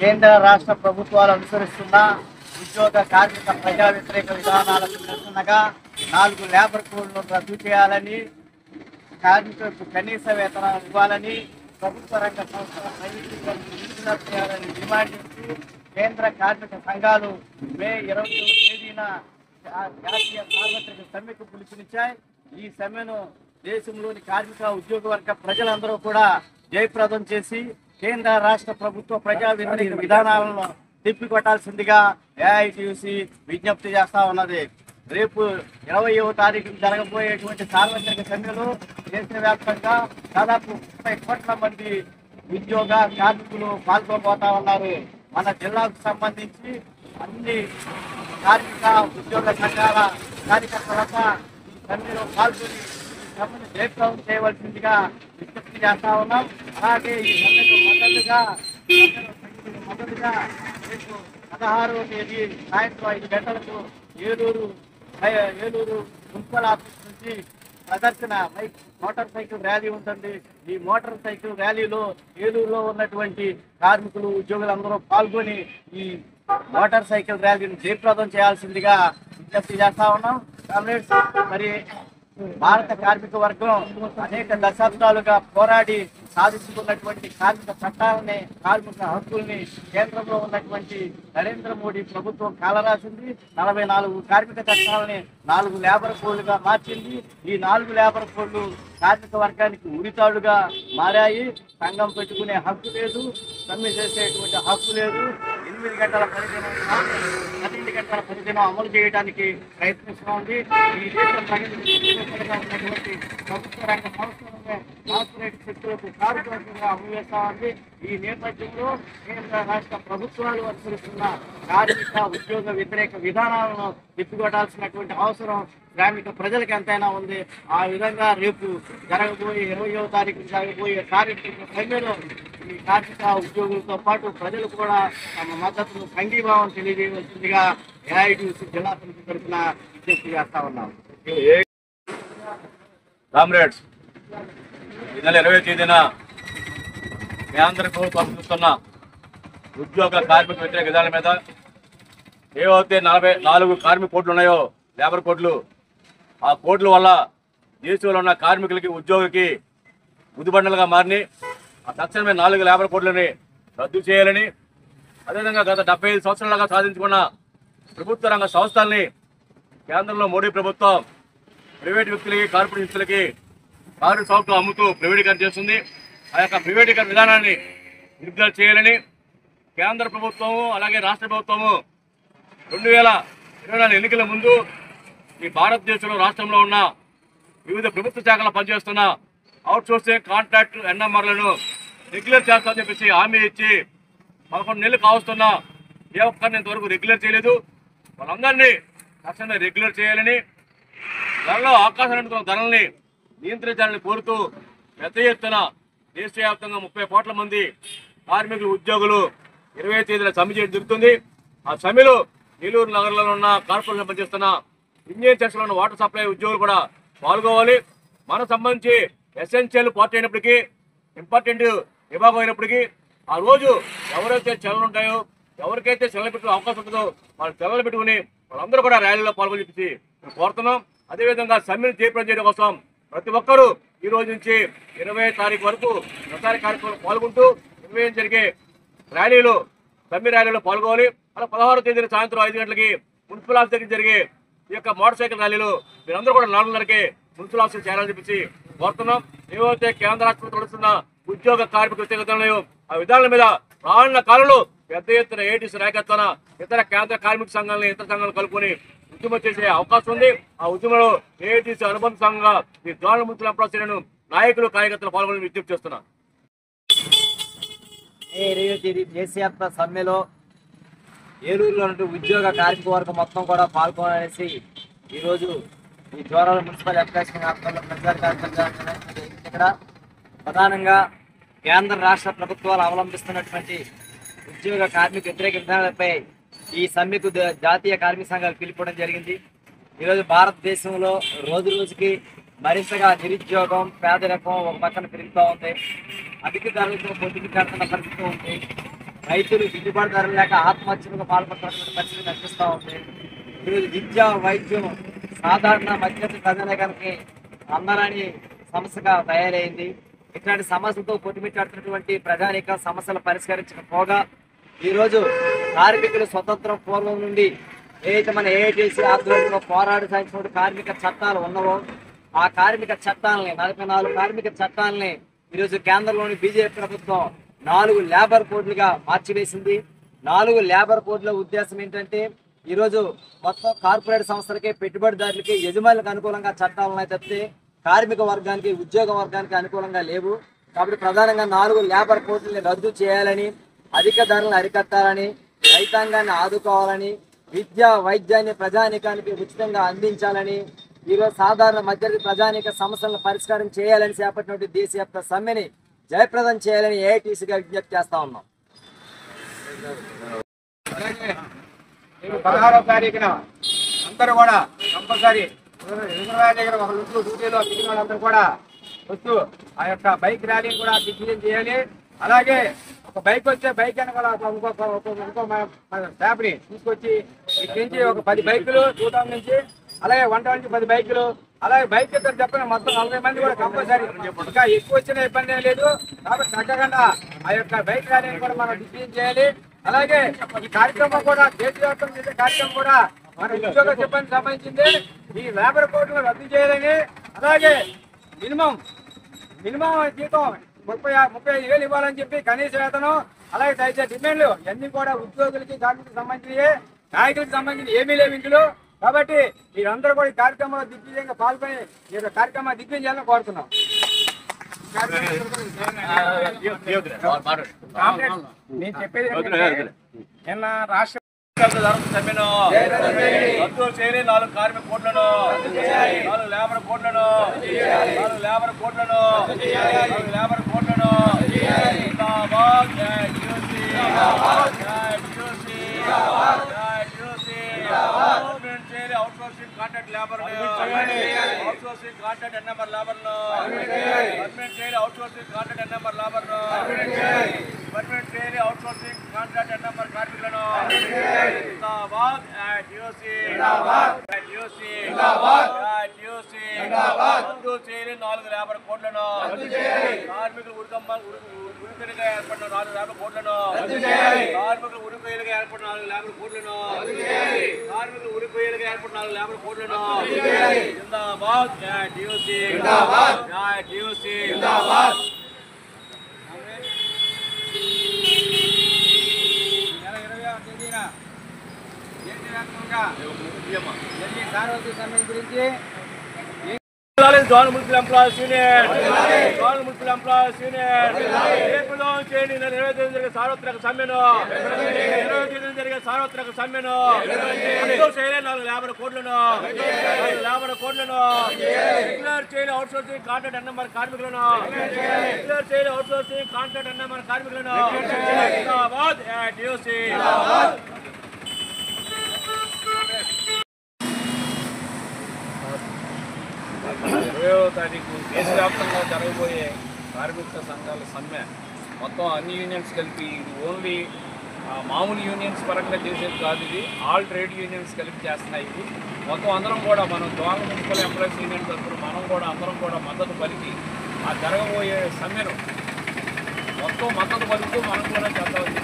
కేంద్ర రాష్ట్ర ప్రభుత్వాలు అనుసరిస్తున్న ఉద్యోగ కార్మిక ప్రజా వ్యతిరేక విధానాలకు నిరసనగా 4 లేబర్ కోడ్లను రద్దు చేయాలని, కార్మికులకు కనీస వేతనాలు ఇవ్వాలని, ప్రభుత్వ రంగ సంస్థల ప్రైవేటీకరణ విడుదల చేయాలని డిమాండ్ చేస్తూ కేంద్ర కార్మిక సంఘాలు మే 22వ తేదీన జాతీయ సార్వత్రిక సమ్మెకు పిలుపునిచ్చాయి. ఈ సమ్మెను దేశంలోని కార్మిక ఉద్యోగ వర్గ ప్రజలందరూ కూడా జయప్రదం చేసి కేంద్ర రాష్ట్ర ప్రభుత్వ ప్రజా వ్యతిరేక విధానాలను తిప్పికొట్టాల్సిందిగా ఏఐటీయూసీ విజ్ఞప్తి చేస్తా ఉన్నది. రేపు 20వ తారీఖున జరగబోయేటువంటి సార్వత్రిక సమ్మెలో దేశవ్యాప్తంగా దాదాపు 30 కోట్ల మంది ఉద్యోగ కార్మికులు పాల్గొపోతా ఉన్నారు. మన జిల్లాకు సంబంధించి అన్ని కార్మిక ఉద్యోగ సంఘాల కార్యకర్తలంతా ఈ సమ్మెలో పాల్గొని ఈ సమ్మెను జయప్రదం చేయవలసిందిగా విజ్ఞప్తి చేస్తా ఉన్నాం. అలాగే ఈ సమ్మెకు మొదలుగా రేపు 16వ తేదీ సాయంత్రం 5 గంటలకు ఏలూరు మున్సిపల్ ఆఫీస్ నుంచి ప్రదర్శన మోటార్ సైకిల్ ర్యాలీ ఉంటుంది. ఈ మోటార్ సైకిల్ ర్యాలీలో ఏలూరులో ఉన్నటువంటి కార్మికులు ఉద్యోగులందరూ పాల్గొని ఈ మోటార్ సైకిల్ ర్యాలీని జయప్రదం చేయాల్సిందిగా విజ్ఞప్తి చేస్తా ఉన్నాం. మరి భారత కార్మిక వర్గం అనేక దశాబ్దాలుగా పోరాడి సాధించుకున్నటువంటి కార్మిక చట్టాలని, కార్మిక హక్కుల్ని కేంద్రంలో ఉన్నటువంటి నరేంద్ర మోడీ ప్రభుత్వం కాలరాసింది. 44 కార్మిక చట్టాలని 4 లేబర్ కోడ్లుగా మార్చింది. ఈ 4 లేబర్ కోడ్లు కార్మిక వర్గానికి ఉరితాడుగా మారాయి. సంఘం పెట్టుకునే హక్కు లేదు, సమ్మె చేసేటువంటి హక్కు లేదు. 8 గంటల పనిదినం 12 గంటల పనిదినం అమలు చేయడానికి ప్రయత్నిస్తోంది. ఈ దేశం ఉన్నటువంటి ప్రభుత్వ రంగ సంస్థలనే కార్పొరేట్ శక్తులకు కార్యక్రమంగా అమలు చేస్తా ఉంది. ఈ నేపథ్యంలో కేంద్ర రాష్ట్ర ప్రభుత్వాలు అనుసరిస్తున్న కార్మిక ఉద్యోగ వ్యతిరేక విధానాలను తిప్పికొట్టాల్సినటువంటి అవసరం శ్రామిక ప్రజలకు ఎంతైనా ఉంది. ఆ విధంగా రేపు జరగబోయే 20వ తారీఖున జరగబోయే కార్మిక సమ్మెలో ఈ కార్మిక ఉద్యోగులతో పాటు ప్రజలు కూడా తమ మద్దతును సంఘీభావం తెలియజేయవలసిందిగా ఏఐటీయూసీ జిల్లా సమితి తరఫున విజ్ఞప్తి చేస్తా ఉన్నాం. కామ్రేడ్స్, ఈ నెల 20వ తేదీన కేంద్ర ప్రభుత్వం చూస్తున్న ఉద్యోగ కార్మిక వ్యతిరేక విధానాల మీద ఏవైతే 44 కార్మిక కోడ్లు ఉన్నాయో, లేబర్ కోడ్లు, ఆ కోడ్ల వల్ల దేశంలో ఉన్న కార్మికులకి ఉద్యోగికి గుదిబండలుగా మారిని ఆ తక్షణమే 4 లేబర్ కోడ్లని రద్దు చేయాలని, అదేవిధంగా గత 75 సంవత్సరాలుగా సాధించుకున్న ప్రభుత్వ రంగ సంస్థల్ని కేంద్రంలో మోడీ ప్రభుత్వం ప్రైవేట్ వ్యక్తులకి, కార్పొరేట్ వ్యక్తులకి కార్మిక సంస్థలు అమ్ముతూ ప్రైవేటీకరణ చేస్తుంది. ఆ యొక్క ప్రైవేటీకరణ విధానాన్ని విడుదల చేయాలని కేంద్ర ప్రభుత్వము అలాగే రాష్ట్ర ప్రభుత్వము 2024 ఎన్నికల ముందు ఈ భారతదేశంలో రాష్ట్రంలో ఉన్న వివిధ ప్రభుత్వ శాఖలు పనిచేస్తున్న అవుట్సోర్సింగ్ కాంట్రాక్ట్ ఎన్ఎంఆర్లను రెగ్యులర్ చేస్తామని చెప్పేసి హామీ ఇచ్చి 11 నెలలు కావస్తున్నా ఏ ఒక్కరిని ఇంతవరకు రెగ్యులర్ చేయలేదు. వాళ్ళందరినీ తక్షణమే రెగ్యులర్ చేయాలని, ధరలో ఆకాశం అందుకున్న ధరల్ని నియంత్రించాలని కోరుతూ పెద్ద ఎత్తున దేశవ్యాప్తంగా 30 కోట్ల మంది కార్మికులు ఉద్యోగులు 20వ తేదీన సమ్మె చేయడం జరుగుతుంది. ఆ సమ్మెలో ఏలూరు నగరంలో ఉన్న కార్పొరేషన్ పనిచేస్తున్న ఇండియన్ సెక్షన్లో ఉన్న వాటర్ సప్లై ఉద్యోగులు కూడా పాల్గొవాలి. మనకు సంబంధించి ఎసెన్షియల్ పార్ట్ అయినప్పటికీ, ఇంపార్టెంట్ విభాగం అయినప్పటికీ ఆ రోజు ఎవరైతే చెల్లలు ఉంటాయో, ఎవరికైతే చెల్లలు పెట్టుకునే అవకాశం ఉంటుందో వాళ్ళు చెల్లలు పెట్టుకుని వాళ్ళందరూ కూడా ర్యాలీలో పాల్గొని చెప్పేసి కోరుతున్నాం. అదేవిధంగా సమ్మెను జయప్రదం చేయడం కోసం ప్రతి ఒక్కరూ ఈ రోజు నుంచి 20వ తారీఖు వరకు ప్రచార కార్యక్రమంలో పాల్గొంటూ 20 జరిగే ర్యాలీలో, సమ్మె ర్యాలీలో పాల్గొవాలి. అలా 16వ తేదీన సాయంత్రం 5 గంటలకి మున్సిపల్ ఆఫీస్ దగ్గర జరిగే ఈ యొక్క మోటార్ సైకిల్ ర్యాలీలో మీరందరూ కూడా 4:30కే మున్సిపల్ ఆఫీస్ చేరాలని చెప్పేసి కోరుతున్నాం. ఏవైతే కేంద్ర రాష్ట్రం నడుస్తున్న ఉద్యోగ కార్మిక వ్యతిరేకతలు ఆ విధానాల మీద రానున్న కాలంలో పెద్ద ఎత్తున ఏఐటీయూసీ నాయకత్వాన ఇతర కేంద్ర కార్మిక సంఘాలను, ఇతర సంఘాలను కలుపుకొని ఉద్యమం చేసే అవకాశం ఉంది. ఆ ఉద్యమంలో ఏఐటీయూసీ అనుబంధ సంఘంగా ఈ జోనల్ మున్సిపల్ ఎంప్లాయీస్ నాయకులు, కార్యకర్తలు పాల్గొని విజ్ఞప్తి చేస్తున్నారు. 20వ తేదీ దేశవ్యాప్త సమ్మెలో ఏలూరులో ఉద్యోగ కార్మిక వర్గం మొత్తం కూడా పాల్గొనేసి ఈరోజు ఈ జోనల్ మున్సిపల్ ఎంప్లాయీస్ ఆధ్వర్యంలో ప్రచార కార్యక్రమం ఇక్కడ ప్రధానంగా కేంద్ర రాష్ట్ర ప్రభుత్వాలు అవలంబిస్తున్నటువంటి ఉద్యోగ కార్మిక వ్యతిరేక విధానాలపై ఈ సమ్మెకు జాతీయ కార్మిక సంఘాలు పిలుపుకోవడం జరిగింది. ఈరోజు భారతదేశంలో రోజు రోజుకి మరింతగా నిరుద్యోగం, పేదరికం ఒక పక్కన పెరుగుతూ ఉంది. అధిక ధరలతో పొద్దుకు కడుతున్న పరిస్థితి ఉంది. రైతులు గిట్టుబాటు ధరలు లేక ఆత్మహత్యలకు పాల్పడుతున్న పరిస్థితి కనిపిస్తూ ఉంది. ఈరోజు విద్య, వైద్యం సాధారణ మధ్యతరగతి ప్రజానీకానికి అందరని సమస్యగా తయారైంది. ఇట్లాంటి సమస్యలతో కొట్టుమిట్టాడుతున్నటువంటి ప్రజానీక సమస్యలు పరిష్కరించకపోగా ఈరోజు కార్మికులు స్వతంత్రం పూర్వం నుండి ఏదైతే మన ఏఐటీసీ ఆధ్వర్యంలో పోరాడి సాధించిన కార్మిక చట్టాలు ఉన్నవో ఆ కార్మిక చట్టాలని 44 కార్మిక చట్టాలని ఈరోజు కేంద్రంలోని బీజేపీ ప్రభుత్వం 4 లేబర్ కోడ్లుగా మార్చివేసింది. 4 లేబర్ కోడ్ల ఉద్దేశం ఏంటంటే ఈరోజు మొత్తం కార్పొరేట్ సంస్థలకి, పెట్టుబడిదారులకి, యజమానులకు అనుకూలంగా చట్టాలు ఉన్నాయి తప్పితే కార్మిక వర్గానికి, ఉద్యోగ వర్గానికి అనుకూలంగా లేవు. కాబట్టి ప్రధానంగా 4 లేబర్ కోడ్లని రద్దు చేయాలని, అధిక ధరలను అరికట్టాలని, రైతాంగాన్ని ఆదుకోవాలని, విద్య, వైద్యాన్ని ప్రజానీకానికి ఉచితంగా అందించాలని, ఈరోజు సాధారణ మధ్యతరగతి ప్రజానీక సమస్యలను పరిష్కారం చేయాలని చేపట్టినటువంటి దేశవ్యాప్త సమ్మెని జయప్రదం చేయాలని ఏఐటీసీగా విజ్ఞప్తి చేస్తా ఉన్నాం. 16వ తారీఖున అందరూ కూడా కంపల్సరీ దగ్గర ఒక రోజు డ్యూటీలో దిగిన వాళ్ళందరూ కూడా వస్తూ ఆ యొక్క బైక్ ర్యాలీని కూడా దిగ్విజయం చేయాలి. అలాగే ఒక బైక్ వచ్చే బైక్ అని కూడా ఇంకో ట్యాబ్ని తీసుకొచ్చి ఇక్కడి నుంచి ఒక 10 బైకులు 2000 నుంచి, అలాగే 120 10 బైకులు, అలాగే బైక్ ఇద్దరు చెప్పిన మొత్తం 40 మంది కూడా కంపల్సరీ. ఇంకా ఎక్కువ వచ్చిన ఇబ్బంది ఏం లేదు. కాబట్టి తగ్గకుండా ఆ యొక్క బైక్ ర్యాలీని కూడా మనం దిగ్విజయం చేయాలి. అలాగే ఈ కార్యక్రమం కూడా దేశవ్యాప్తం చేసే కార్యక్రమం కూడా మన ఉద్యోగ సిబ్బందికి సంబంధించింది. ఈ లేబర్ కోడ్లు రద్దు చేయాలని, అలాగే మినిమం జీతం 35,000 ఇవ్వాలని చెప్పి కనీస వేతనం, అలాగే దయచేసి డిమాండ్లు అన్ని కూడా ఉద్యోగులకి, కార్మికులకు సంబంధించినవి, నాయకులకు సంబంధించి ఏమీ లేవు ఇందులో. కాబట్టి మీరందరూ కూడా ఈ కార్యక్రమంలో దిగ్విజయంగా పాల్గొని ఈ కార్యక్రమాన్ని దిగ్విజయం చేయాలని కోరుతున్నాం. నేను చెప్పేది నిన్న రాష్ట్ర సమ్మెను రద్దు చేయలే 4 కార్మిక కోట్లను, 4 లేబర్ కోట్లను, 4 లేబర్ కోట్లను, 4 లేబర్ కోట్లను. జిందాబాద్ జై టీయూసీ, జై టీయూసీ, జై టీయూసీ. గవర్నమెంట్ చేయలే outsourcing contract labour, outsourcing contract NMR లేబర్ను, గవర్నమెంట్ చేయలే అవుట్సోర్సింగ్ కాంట్రాక్ట్ ఎన్ఎంఆర్ లేబర్ను, గవర్నమెంట్ చేయలే అవుట్సోర్సింగ్ కాంట్రాక్ట్ ఎన్ఎంఆర్ కార్మికులను. జిందాబాద్ జై టీయూసీ, జై టీయూసీ, జై టీయూసీ. రద్దు చేయలే 4 లేబర్ కోట్లను, కార్మికులు ఉరికలుగా ఏర్పడిన 4 లేబర్ కోట్లను, కార్మికులు ఉరికొయ్యలుగా ఏర్పడిన 4 లేబర్ కోట్లను, కార్మికులు ఉరికొయ్యలుగా ఏర్పడిన 4 లేబర్ కోట్లను. జిందాబాద్ జై టీయూసీ, జై టీయూసీ. గురించి Joint Municipal Employees Union, Joint Municipal Employees Union. ఏకదం చేయండి నిర్వహించడం జరిగే సార్వత్రిక సమ్మెను, నిర్వహించడం జరిగే సార్వత్రిక సమ్మెను. రద్దు చేయలే 4 లేబర్ కోడ్లను, 4 లేబర్ కోడ్లను. డిక్లేర్ చేయలే అవుట్సోర్సింగ్ కాంట్రాక్ట్ ఎన్ఎంఆర్ కార్మికులను, డిక్లేర్ చేయలే అవుట్సోర్సింగ్ కాంట్రాక్ట్ ఎన్ఎంఆర్ కార్మికులను. జిందాబాద్ టీయూసీ. 20వ తారీఖు దేశవ్యాప్తంగా జరగబోయే కార్మిక సంఘాల సమ్మె మొత్తం అన్ని యూనియన్స్ కలిపి, ఇది ఓన్లీ మామూలు యూనియన్స్ పరంగా చేసేది కాదు, ఇది ఆల్ ట్రేడ్ యూనియన్స్ కలిపి చేస్తున్నాయి. ఇది మొత్తం అందరం కూడా మనం జాయింట్ మున్సిపల్ ఎంప్లాయీస్ యూనియన్ తరఫున మనం కూడా అందరం కూడా మద్దతు పలికి ఆ జరగబోయే సమ్మెను మొత్తం మద్దతు పలుకుతూ మనం కూడా చేద్దామని.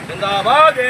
జిందాబాద్.